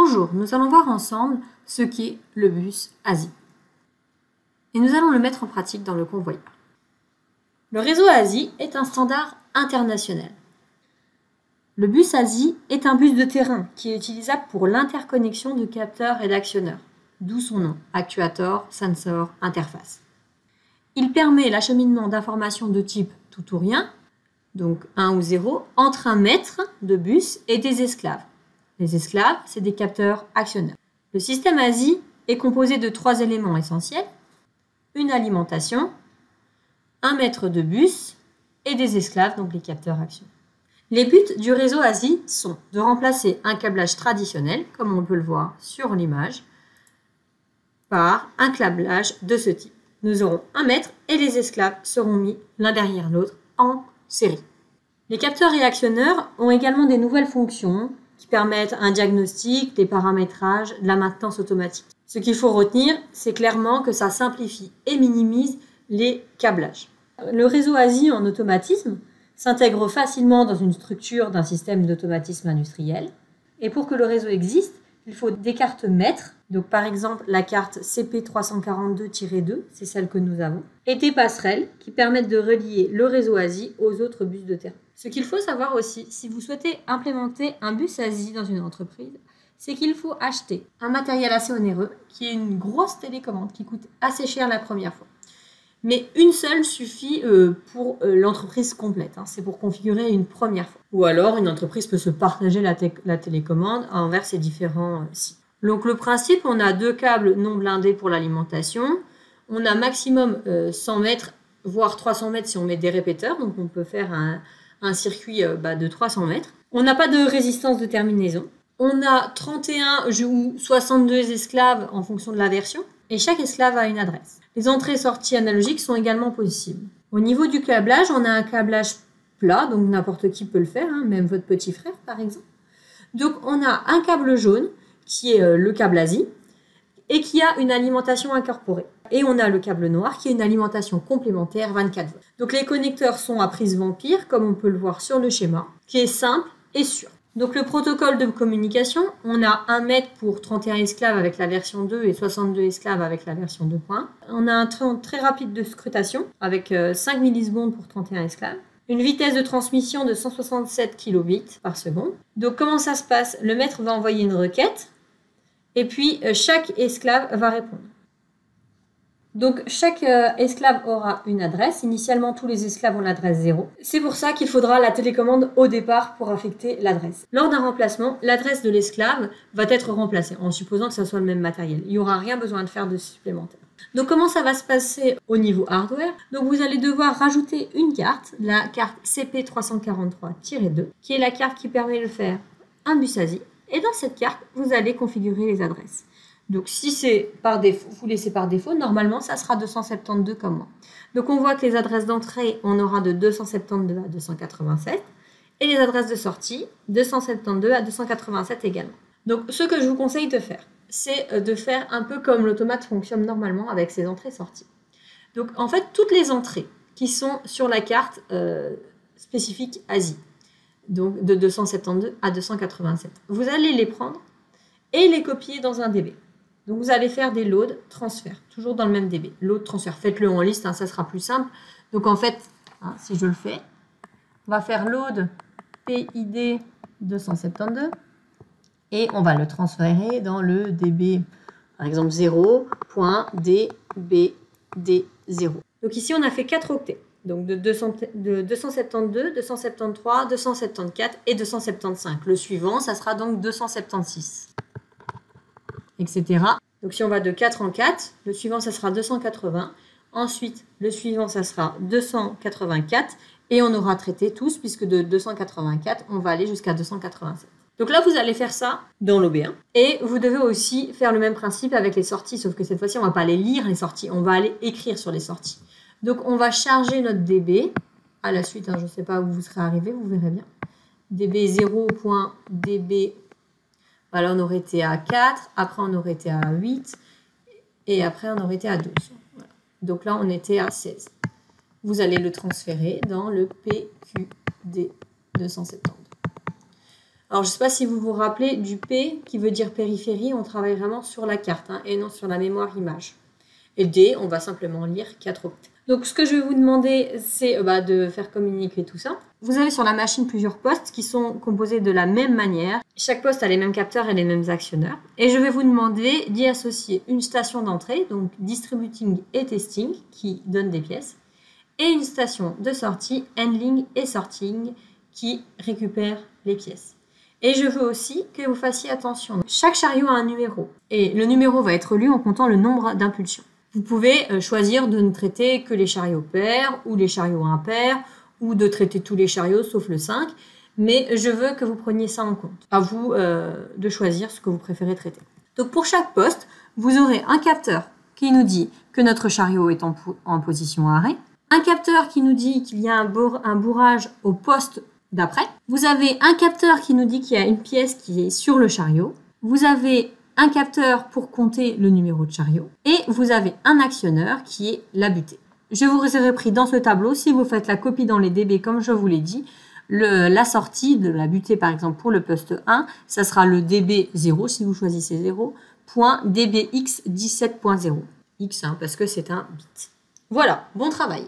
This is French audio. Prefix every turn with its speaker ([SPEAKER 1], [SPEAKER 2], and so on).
[SPEAKER 1] Bonjour, nous allons voir ensemble ce qu'est le bus ASI. Et nous allons le mettre en pratique dans le convoyeur. Le réseau ASI est un standard international. Le bus ASI est un bus de terrain qui est utilisable pour l'interconnexion de capteurs et d'actionneurs, d'où son nom, actuateur, sensor, interface. Il permet l'acheminement d'informations de type tout ou rien, donc 1 ou 0, entre un maître de bus et des esclaves. Les esclaves, c'est des capteurs actionneurs. Le système ASI est composé de 3 éléments essentiels, une alimentation, un maître de bus et des esclaves, donc les capteurs actionneurs. Les buts du réseau ASI sont de remplacer un câblage traditionnel, comme on peut le voir sur l'image, par un câblage de ce type. Nous aurons un maître et les esclaves seront mis l'un derrière l'autre en série. Les capteurs et actionneurs ont également des nouvelles fonctions qui permettent un diagnostic, des paramétrages, de la maintenance automatique. Ce qu'il faut retenir, c'est clairement que ça simplifie et minimise les câblages. Le réseau ASI en automatisme s'intègre facilement dans une structure d'un système d'automatisme industriel. Et pour que le réseau existe, il faut des cartes maîtres, donc par exemple la carte CP342-2, c'est celle que nous avons, et des passerelles qui permettent de relier le réseau ASI aux autres bus de terrain. Ce qu'il faut savoir aussi, si vous souhaitez implémenter un bus ASI dans une entreprise, c'est qu'il faut acheter un matériel assez onéreux, qui est une grosse télécommande qui coûte assez cher la première fois. Mais une seule suffit pour l'entreprise complète. C'est pour configurer une première fois. Ou alors, une entreprise peut se partager la télécommande envers ses différents sites. Donc, le principe, on a 2 câbles non blindés pour l'alimentation. On a maximum 100 mètres, voire 300 mètres si on met des répéteurs. Donc, on peut faire un circuit de 300 mètres. On n'a pas de résistance de terminaison. On a 31 ou 62 esclaves en fonction de la version. Et chaque esclave a une adresse. Les entrées-sorties analogiques sont également possibles. Au niveau du câblage, on a un câblage plat, donc n'importe qui peut le faire, même votre petit frère par exemple. Donc on a un câble jaune, qui est le câble ASI, et qui a une alimentation incorporée. Et on a le câble noir, qui est une alimentation complémentaire 24 volts. Donc les connecteurs sont à prise Vampire, comme on peut le voir sur le schéma, qui est simple et sûr. Donc le protocole de communication, on a 1 mètre pour 31 esclaves avec la version 2 et 62 esclaves avec la version 2.1. On a un temps très rapide de scrutation avec 5 millisecondes pour 31 esclaves. Une vitesse de transmission de 167 kilobits par seconde. Donc comment ça se passe? Le maître va envoyer une requête et puis chaque esclave va répondre. Donc chaque esclave aura une adresse. Initialement, tous les esclaves ont l'adresse 0. C'est pour ça qu'il faudra la télécommande au départ pour affecter l'adresse. Lors d'un remplacement, l'adresse de l'esclave va être remplacée en supposant que ce soit le même matériel. Il n'y aura rien besoin de faire de supplémentaire. Donc comment ça va se passer au niveau hardware? Donc vous allez devoir rajouter une carte, la carte CP343-2, qui est la carte qui permet de faire un bus ASI. Et dans cette carte, vous allez configurer les adresses. Donc si c'est par défaut, vous laissez par défaut, normalement ça sera 272 comme moi. Donc on voit que les adresses d'entrée, on aura de 272 à 287 et les adresses de sortie, 272 à 287 également. Donc ce que je vous conseille de faire, c'est de faire un peu comme l'automate fonctionne normalement avec ses entrées-sorties. Donc en fait, toutes les entrées qui sont sur la carte spécifique ASI, donc de 272 à 287, vous allez les prendre et les copier dans un DB. Donc, vous allez faire des loads, transferts, toujours dans le même DB. Load, transfert, faites-le en liste, ça sera plus simple. Donc, en fait, si je le fais, on va faire load PID 272 et on va le transférer dans le DB, par exemple 0.dbd0. Donc, ici, on a fait 4 octets. Donc, de 272, 273, 274 et 275. Le suivant, ça sera donc 276. Etc. Donc si on va de 4 en 4, le suivant ça sera 280, ensuite le suivant ça sera 284 et on aura traité tous puisque de 284 on va aller jusqu'à 287. Donc là vous allez faire ça dans l'OB1 et vous devez aussi faire le même principe avec les sorties, sauf que cette fois-ci on ne va pas aller lire les sorties, on va aller écrire sur les sorties. Donc on va charger notre DB, à la suite je ne sais pas où vous serez arrivé, vous verrez bien, DB 0.db. Alors, on aurait été à 4, après on aurait été à 8, et après on aurait été à 12. Voilà. Donc là, on était à 16. Vous allez le transférer dans le PQD 270. Alors, je ne sais pas si vous vous rappelez du P qui veut dire périphérie, on travaille vraiment sur la carte et non sur la mémoire image. Et D, on va simplement lire 4 octets. Donc, ce que je vais vous demander, c'est de faire communiquer tout ça. Vous avez sur la machine plusieurs postes qui sont composés de la même manière. Chaque poste a les mêmes capteurs et les mêmes actionneurs. Et je vais vous demander d'y associer une station d'entrée, donc distributing et testing, qui donne des pièces, et une station de sortie, handling et sorting, qui récupère les pièces. Et je veux aussi que vous fassiez attention. Chaque chariot a un numéro. Et le numéro va être lu en comptant le nombre d'impulsions. Vous pouvez choisir de ne traiter que les chariots pairs ou les chariots impairs ou de traiter tous les chariots sauf le 5. Mais je veux que vous preniez ça en compte. À vous de choisir ce que vous préférez traiter. Donc pour chaque poste, vous aurez un capteur qui nous dit que notre chariot est en position arrêt. Un capteur qui nous dit qu'il y a un bourrage au poste d'après. Vous avez un capteur qui nous dit qu'il y a une pièce qui est sur le chariot. Vous avez un capteur pour compter le numéro de chariot. Et vous avez un actionneur qui est la butée. Je vous ai pris dans ce tableau, si vous faites la copie dans les DB comme je vous l'ai dit, la sortie de la butée par exemple pour le poste 1, ça sera le DB0 si vous choisissez 0, .dbx17.0. X parce que c'est un bit. Voilà, bon travail.